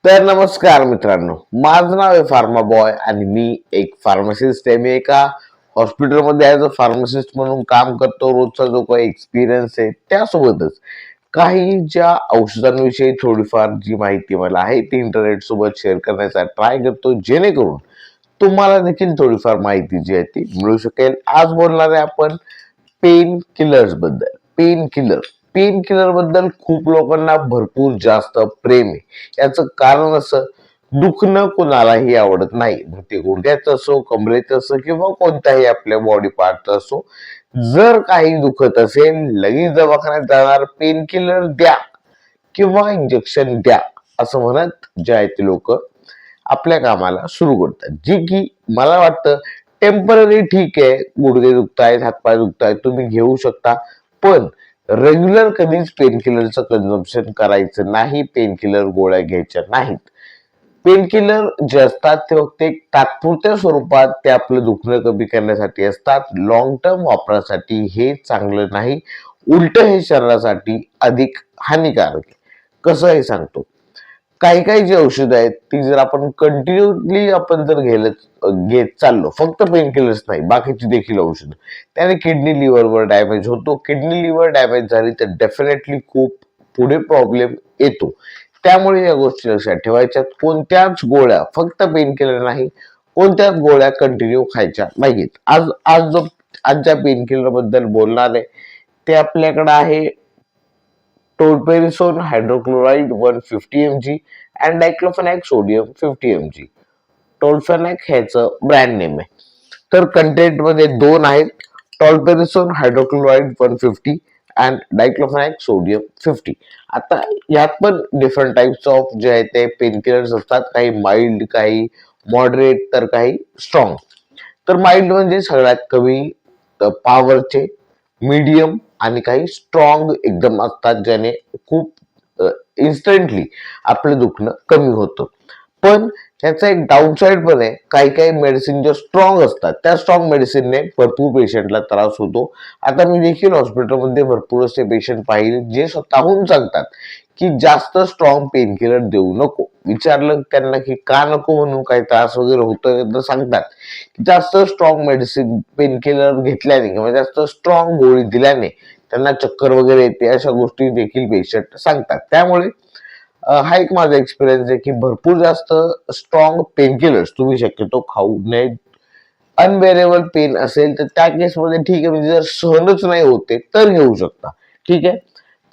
तर नमस्कार मित्रांनो, माझं नाव आहे फार्मा बॉय आणि मी एक फार्मासिस्ट आहे. मी एका हॉस्पिटलमध्ये ॲज अ फार्मासिस्ट म्हणून काम करतो. रोजचा जो काही एक्सपिरियन्स आहे त्यासोबतच काही ज्या औषधांविषयी थोडीफार जी माहिती मला आहे ती इंटरनेट सोबत शेअर करण्याचा ट्राय करतो, जेणेकरून तुम्हाला देखील थोडीफार माहिती जी आहे ती मिळू शकेल. आज बोलणार आहे आपण पेन किलर्स बद्दल. पेन किलर बद्दल खूप लोकांना भरपूर जास्त प्रेम आहे. याचं कारण असं, दुखणं कुणालाही आवडत नाही. मग ते गुडघ्याचं असो, कमरेचं असो किंवा कोणत्याही आपल्या बॉडी पार्टचं असो. जर काही दुखत असेल लगेच दवाखान्यात जाणार, पेन किलर द्या किंवा इंजेक्शन द्या असं म्हणत जे आहे ते लोक आपल्या कामाला सुरू करतात. जे की मला वाटतं टेम्पररी ठीक आहे, गुडघे दुखतायत, हातपाय दुखतायत, तुम्ही घेऊ शकता. पण रेग्युलर कधीच पेन किलरचं कन्झम्पशन करायचं नाही. पेन किलर गोळ्या घ्यायच्या नाहीत. पेन किलर जे असतात ते फक्त एक तात्पुरत्या स्वरूपात ते आपलं दुखणं कमी करण्यासाठी असतात. लॉंग टर्म वापरासाठी हे चांगलं नाही. उलट हे शरीरासाठी अधिक हानिकारक आहे. कसं हे सांगतो. काही काही जी औषधं आहेत ती जर आपण कंटिन्युअसली आपण जर घेत चाललो, फक्त पेन किलर्स नाही बाकीची देखील औषधं, त्याने किडनी लिव्हरवर डॅमेज होतो. किडनी लिव्हर डॅमेज झाली तर डेफिनेटली खूप पुढे प्रॉब्लेम येतो. त्यामुळे या गोष्टी लक्षात ठेवायच्या. कोणत्याच गोळ्या, फक्त पेन किलर नाही, कोणत्याच गोळ्या कंटिन्यू खायच्या नाहीत. आज आज जो आज ज्या पेन किलर बद्दल बोलणार आहे ते आपल्याकडे आहे टोलपेरिसोन हायड्रोक्लोराइड 150 mg अँड डायक्लोफेनाक सोडियम 50 mg. टोलफेनॅक ह्याचं ब्रँड नेम आहे. तर कंटेंट मध्ये दोन आहेत, टॉलपेरिसोन हायड्रोक्लोराइड 150 अँड डायक्लोफेनाक सोडियम 50. आता यात पण डिफरंट टाइप्स ऑफ जे आहे ते पेन किलर्स असतात. काही माइल्ड, काही मॉडरेट, तर काही स्ट्रॉंग. तर माइल्ड म्हणजे सगळ्यात कमी पॉवरचे, मीडियम आणि काही स्ट्रॉंग एकदम असतात, ज्याने खूप इन्स्टंटली आपलं दुखणं कमी होतं. पण त्याचा एक डाऊन साइड पण आहे. काही काही मेडिसिन ज्या स्ट्रॉंग असतात त्या स्ट्रॉंग मेडिसिनने भरपूर पेशंटला त्रास होतो. आता मी देखील हॉस्पिटलमध्ये भरपूर असे पेशंट पाहिले जे स्वतःहून सांगतात की जास्त स्ट्रॉंग पेन किलर देऊ नको. विचारलं त्यांना की का नको, म्हणून काही त्रास वगैरे होतोय तर सांगतात की जास्त स्ट्रॉंग मेडिसिन पेन किलर घेतल्याने किंवा जास्त स्ट्रॉंग गोळी दिल्याने त्यांना चक्कर वगैरे येते, अशा गोष्टी देखील पेशंट सांगतात. त्यामुळे हा एक माझा एक्सपिरियन्स आहे की भरपूर जास्त स्ट्रॉंग पेन किलर्स तुम्ही शक्यतो खाऊ नये. अनबेरेबल पेन असेल तर त्या केसमध्ये ठीक आहे, म्हणजे जर सहनच नाही होते तर घेऊ शकता. ठीक आहे.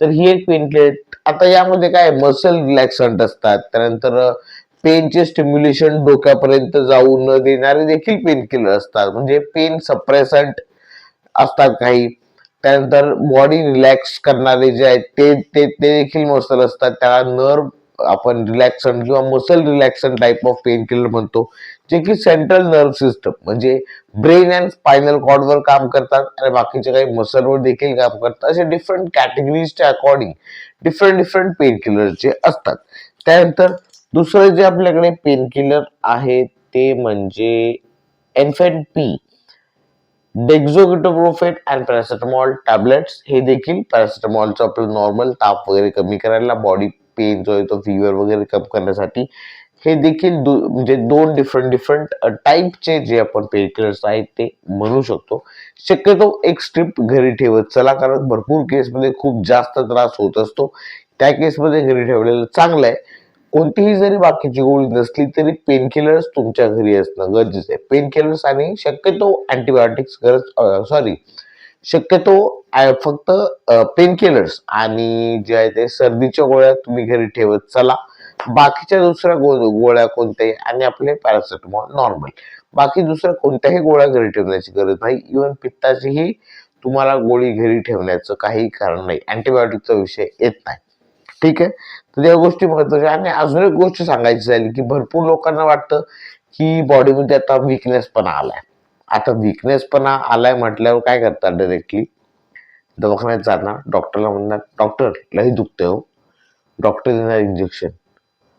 तर ही एक पेन किलर. आता यामध्ये काय मसल रिलॅक्संट असतात, त्यानंतर पेनचे स्टिम्युलेशन डोक्यापर्यंत जाऊ न देणारे देखील पेन किलर असतात, म्हणजे पेन सप्रेसंट असतात काही. त्यानंतर बॉडी रिलॅक्स करणारे जे आहेत ते ते ते देखील मसल असतात. त्याला नर्व आपण रिलॅक्सन किंवा muscle relaxant type of painkiller म्हणतो, जे की सेंट्रल नर्व सिस्टम म्हणजे ब्रेन अँड स्पायनल कॉर्डवर काम करतात आणि बाकीचे काही मसलवर देखील काम करतात. असे डिफरंट कॅटेगरीजच्या अकॉर्डिंग डिफरंट डिफरंट पेन किलरचे असतात. त्यानंतर दुसरं जे आपल्याकडे पेन किलर आहे ते म्हणजे एन्फेन पी, डेक्झोकेटोप्रोफेन अँड पॅरासिटामॉल टॅबलेट्स. हे देखील पॅरासिटामॉलचं आपलं नॉर्मल ताप वगैरे कमी करायला, बॉडी पेन जो आहे तो फीवर वगैरे कमी करण्यासाठी. हे देखील म्हणजे दोन डिफरंट डिफरंट टाईपचे जे आपण पेन किलर्स आहेत ते म्हणू शकतो. शक्यतो एक स्ट्रिप घरी ठेवत चला, कारण भरपूर केसमध्ये खूप जास्त त्रास होत असतो. त्या केसमध्ये घरी ठेवलेलं चांगलं आहे. कोणतीही जरी बाकीची गोळी नसली तरी पेन किलर्स तुमच्या घरी असणं गरजेचं आहे. पेन किलर्स आणि शक्यतो अँटीबायोटिक्स शक्यतो फक्त पेन किलर्स आणि जे आहे ते सर्दीच्या गोळ्या तुम्ही घरी ठेवत चला. बाकीच्या दुसऱ्या गोळ्या कोणत्याही आणि आपले पॅरासिटामॉल नॉर्मल, बाकी दुसऱ्या कोणत्याही गोळ्या घरी ठेवण्याची गरज नाही. इव्हन पित्ताचीही तुम्हाला गोळी घरी ठेवण्याचं काही कारण नाही. अँटीबायोटिकचा विषय येत नाही. ठीक आहे. तर या गोष्टी महत्वाच्या. आणि अजून एक गोष्ट सांगायची झाली की भरपूर लोकांना वाटतं की बॉडीमध्ये आता विकनेसपणा आलाय. आता विकनेसपणा आलाय म्हटल्यावर काय करतात, डायरेक्टली दवाखान्यात जाणार, डॉक्टरला म्हणणार डॉक्टर लई दुखतंय हो, डॉक्टर देणार इंजेक्शन.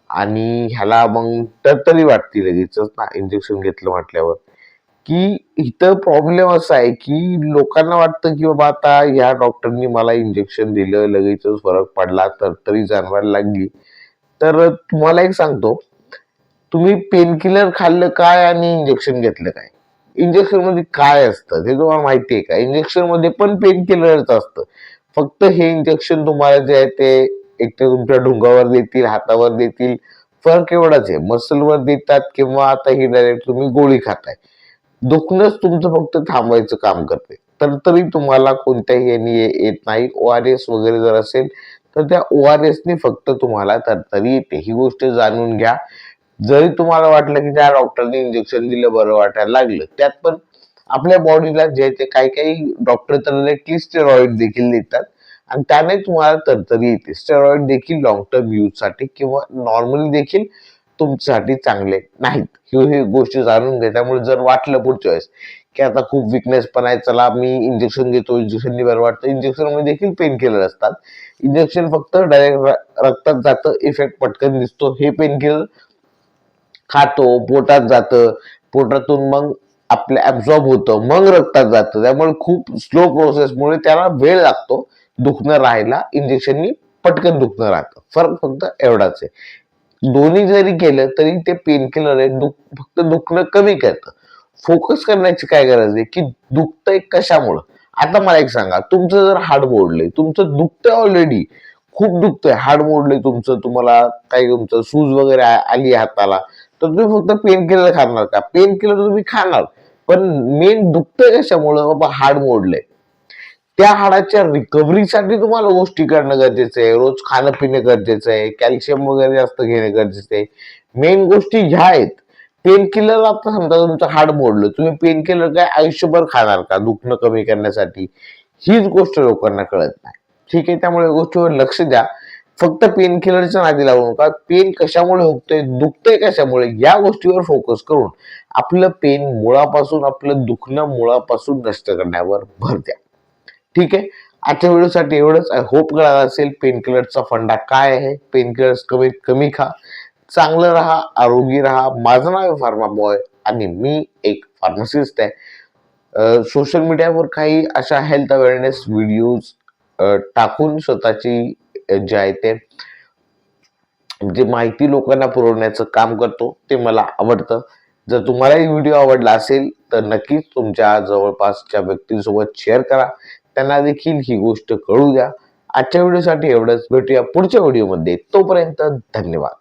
आणि ह्याला मग तरी वाटते लगेचच ना इंजेक्शन घेतलं म्हटल्यावर. की इथं प्रॉब्लेम असा आहे की लोकांना वाटतं की बाबा आता ह्या डॉक्टरनी मला इंजेक्शन दिलं, लगेचच फरक पडला, तर तरी जाणवायला लागली. तर तुम्हाला एक सांगतो, तुम्ही पेनकिलर खाल्लं काय आणि इंजेक्शन घेतलं काय? इंजेक्शन मध्ये काय असतं ते तुम्हाला माहिती आहे का? इंजेक्शन मध्ये पण पेनकिलरच असतं. फक्त हे इंजेक्शन तुम्हाला जे आहे ते एक तर तुमच्या ढुंगावर देतील, हातावर देतील. फरक एवढाच आहे, मसलवर देतात किंवा आता ही डायरेक्ट तुम्ही गोळी खाताय. दुखणंच तुमचं फक्त थांबवायचं काम करते. तर तरी तुम्हाला कोणत्याही याने येत नाही. ORS वगैरे जर असेल तर त्या ORSने फक्त तुम्हाला तरतरी येते. ही गोष्ट जाणून घ्या. जरी तुम्हाला वाटलं की त्या डॉक्टरने इंजेक्शन दिलं बरं वाटायला लागलं, त्यात पण आपल्या बॉडीला जे ते काही काही डॉक्टर तर डायरेक्टली स्टेरॉइड देखील देतात आणि त्याने तुम्हाला तरतरी येते. स्टेरॉइड देखील लॉंग टर्म यूजसाठी किंवा नॉर्मली देखील तुमच्यासाठी चांगले नाहीत. ही गोष्टी जाणून घ्या. त्यामुळे जर वाटलं पुढच्या वेळेस की आता खूप विकनेस पण आहे, चला मी इंजेक्शन घेतो, इंजेक्शनने बरं वाटतं. इंजेक्शन मध्ये देखील पेन किलर असतात. इंजेक्शन फक्त डायरेक्ट रक्तात जातं, इफेक्ट पटकन दिसतो. हे पेन किलर खातो, पोटात जातं, पोटातून मग आपल्या ऍब्झॉर्ब होतं, मग रक्तात जातं. त्यामुळे खूप स्लो प्रोसेसमुळे त्याला वेळ लागतो दुखणं राहायला. इंजेक्शननी पटकन दुखणं राहतं. फरक फक्त एवढाच आहे. दोन्ही जरी केलं तरी ते पेन किलर आहे, फक्त दुखणं कमी करतं. फोकस करण्याची काय गरज आहे की दुखतंय कशामुळं? आता मला एक सांगा, तुमचं जर हाड मोडलंय, तुमचं दुखतंय ऑलरेडी, खूप दुखतंय, हाड मोडलंय तुमचं, तुम्हाला काही तुमचं सूज वगैरे आली हाताला, तर तुम्ही फक्त पेन किलर खाणार का? पेन किलर तुम्ही खाणार, पण मेन दुखतंय कशामुळं? बाबा हाड मोडलंय. त्या हाडाच्या रिकव्हरीसाठी तुम्हाला गोष्टी करणं गरजेचं आहे. रोज खाणं पिणं गरजेचं आहे. कॅल्शियम वगैरे जास्त घेणं गरजेचं आहे. मेन गोष्टी ह्या आहेत. पेन किलर, आता समजा तुमचं हाड मोडलं, तुम्ही पेन किलर काय आयुष्यभर खाणार का दुखणं कमी करण्यासाठी? हीच गोष्ट लोकांना कळत नाही. ठीक आहे, त्यामुळे गोष्टीवर लक्ष द्या. फक्त पेन किलरच्या नादी लागू नका. पेन कशामुळे होतंय, दुखतंय कशामुळे, या गोष्टीवर फोकस करून आपलं पेन मुळापासून, आपलं दुखणं मुळापासून नष्ट करण्यावर भर द्या. ठीक आहे, आजच्या व्हिडिओसाठी एवढंच. आय होप कळालं असेल पेनकिलरचा फंडा काय आहे. पेनकिलर्स कमीत कमी खा, चांगलं राहा, आरोग्य राहा. माझं नाव आहे फार्मा बॉय आणि मी एक फार्मासिस्ट आहे. सोशल मीडियावर काही अशा हेल्थ अवेअरनेस व्हिडिओज टाकून स्वतःची जे आहे ते जे माहिती लोकांना पुरवण्याचं काम करतो, ते मला आवडतं. जर तुम्हाला ही व्हिडिओ आवडला असेल तर नक्कीच तुमच्या जवळपासच्या व्यक्तींसोबत शेअर करा, त्यांना देखील ही गोष्ट कळू द्या. आजच्या व्हिडिओसाठी एवढंच. भेटूया पुढच्या व्हिडिओमध्ये. तोपर्यंत धन्यवाद.